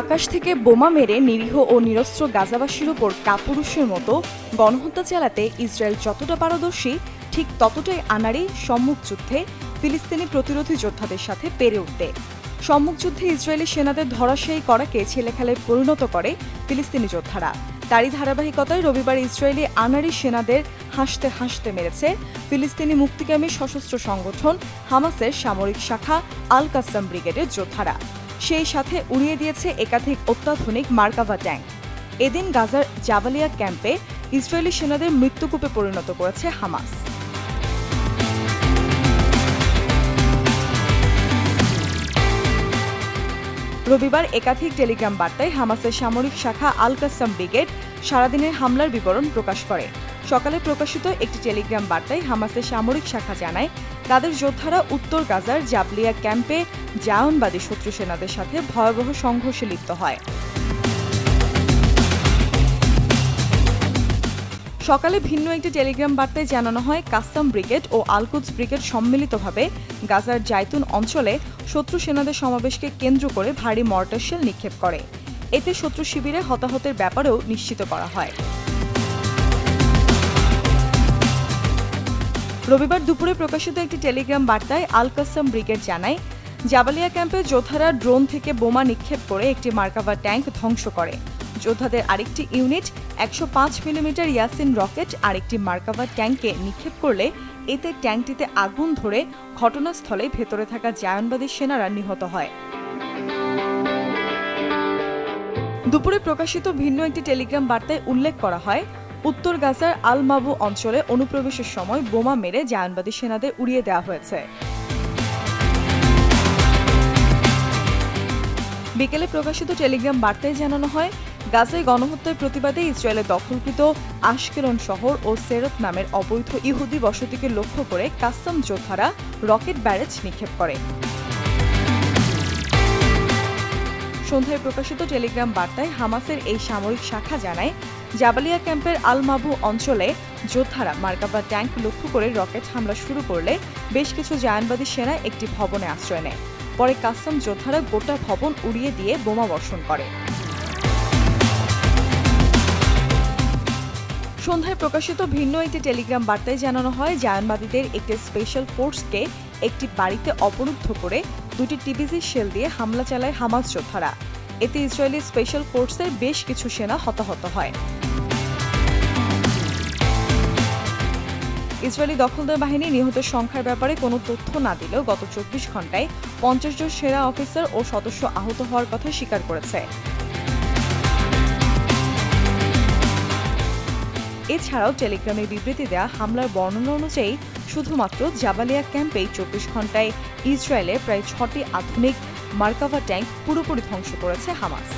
আকাশ থেকে বোমা মেরে নিরীহ ও নিরস্ত্র গাজাবাসীর ওপর কাপুরুষের মতো গণহত্যা চালাতে ইসরায়েল যতটা পারদর্শী, ঠিক ততটাই আনাড়ি সম্মুখ যুদ্ধে ফিলিস্তিনি প্রতিরোধী যোদ্ধাদের সাথে পেরে উঠতে। সম্মুখ যুদ্ধে ইসরায়েলি সেনাদের ধরাশায়ী করাকে ছেলেখেলায় পরিণত করে ফিলিস্তিনি যোদ্ধারা। তারই ধারাবাহিকতায় রবিবার ইসরায়েলি আনাড়ি সেনাদের হাসতে হাসতে মেরেছে ফিলিস্তিনি মুক্তিকামী সশস্ত্র সংগঠন হামাসের সামরিক শাখা আল কাসাম ব্রিগেডের যোদ্ধারা। সেই সাথে উড়িয়ে দিয়েছে একাধিক অত্যাধুনিক মার্কাভা ট্যাঙ্ক। এদিন গাজার জাবালিয়া ক্যাম্পে ইসরায়েলি সেনাদের মৃত্যুকূপে পরিণত করেছে হামাস। রবিবার একাধিক টেলিগ্রাম বার্তায় হামাসের সামরিক শাখা আল কাসাম ব্রিগেড সারাদিনের হামলার বিবরণ প্রকাশ করে। সকালে প্রকাশিত একটি টেলিগ্রাম বার্তায় হামাসের সামরিক শাখা জানায়, তাদের যোদ্ধারা উত্তর গাজার জাবলিয়া ক্যাম্পে জায়নবাদী শত্রু সেনাদের সাথে ভয়াবহ সংঘর্ষে লিপ্ত হয়। সকালে ভিন্ন একটি টেলিগ্রাম বার্তায় জানানো হয়, কাসাম ব্রিগেড ও আল-কুদস ব্রিগেড সম্মিলিতভাবে গাজার জাইতুন অঞ্চলে শত্রু সেনাদের সমাবেশকে কেন্দ্র করে ভারী মর্টার শেল নিক্ষেপ করে। এতে শত্রু শিবিরে হতাহতের ব্যাপারেও নিশ্চিত করা হয়। রবিবার দুপুরে প্রকাশিত একটি টেলিগ্রাম বার্তায় আল কাসাম ব্রিগেড জানায়, জাবালিয়া ক্যাম্পে যোদ্ধারা ড্রোন থেকে বোমা নিক্ষেপ করে একটি মার্কাভা ট্যাঙ্ক ধ্বংস করে। যোদ্ধাদের আরেকটি ইউনিট ১০৫ মিলিমিটার ইয়াসিন রকেট আরেকটি মার্কাভা ট্যাঙ্কে নিক্ষেপ করলে এতে ট্যাঙ্কটিতে আগুন ধরে ঘটনাস্থলে ভেতরে থাকা জায়নবাদী সেনারা নিহত হয়। দুপুরে প্রকাশিত ভিন্ন একটি টেলিগ্রাম বার্তায় উল্লেখ করা হয়, উত্তর গাজার আল মাবু অঞ্চলে অনুপ্রবেশের সময় বোমা মেরে জায়নবাদী সেনাদের উড়িয়ে দেওয়া হয়েছে। বিকেলে প্রকাশিত টেলিগ্রাম বার্তায় জানানো হয়, গাজায় গণহত্যার প্রতিবাদে ইসরায়েলের দখলকৃত আশকেলন শহর ও সেরত নামের অবৈধ ইহুদি বসতিকে লক্ষ্য করে কাসাম যোদ্ধারা রকেট ব্যারেজ নিক্ষেপ করে। সন্ধ্যায় প্রকাশিত টেলিগ্রাম বার্তায় হামাসের এই সামরিক শাখা জানায়, জাবালিয়া ক্যাম্পের আল মাবু অঞ্চলে যোদ্ধারা মার্কাভা ট্যাঙ্ক লক্ষ্য করে রকেট হামলা শুরু করলে বেশ কিছু জায়নবাদী সেনা একটি ভবনে আশ্রয় নেয়। পরে কাসাম যোদ্ধারা গোটা ভবন উড়িয়ে দিয়ে বোমা বর্ষণ করে। সন্ধ্যায় প্রকাশিত ভিন্ন একটি টেলিগ্রাম বার্তায় জানানো হয়, জায়নবাদীদের একটি স্পেশাল ফোর্সকে একটি বাড়িতে অবরুদ্ধ করে দুটি টিবিজি শেল দিয়ে হামলা চালায় হামাস যোদ্ধারা। এতে ইসরায়েলি স্পেশাল ফোর্সের বেশ কিছু সেনা হতাহত হয়। ইসরায়েলি দখলদার বাহিনী নিহতের সংখ্যার ব্যাপারে কোনো তথ্য না দিলেও গত ২৪ ঘণ্টায় ৫০ জন সেনা অফিসার ও সদস্য আহত হওয়ার কথা স্বীকার করেছে। এছাড়াও টেলিগ্রামে বিবৃতি দেয়া হামলার বর্ণনা অনুযায়ী শুধুমাত্র জাবালিয়া ক্যাম্পেই ২৪ ঘণ্টায় ইসরায়েলের প্রায় ৬টি আধুনিক মার্কাভা ট্যাঙ্ক পুরোপুরি ধ্বংস করেছে হামাস।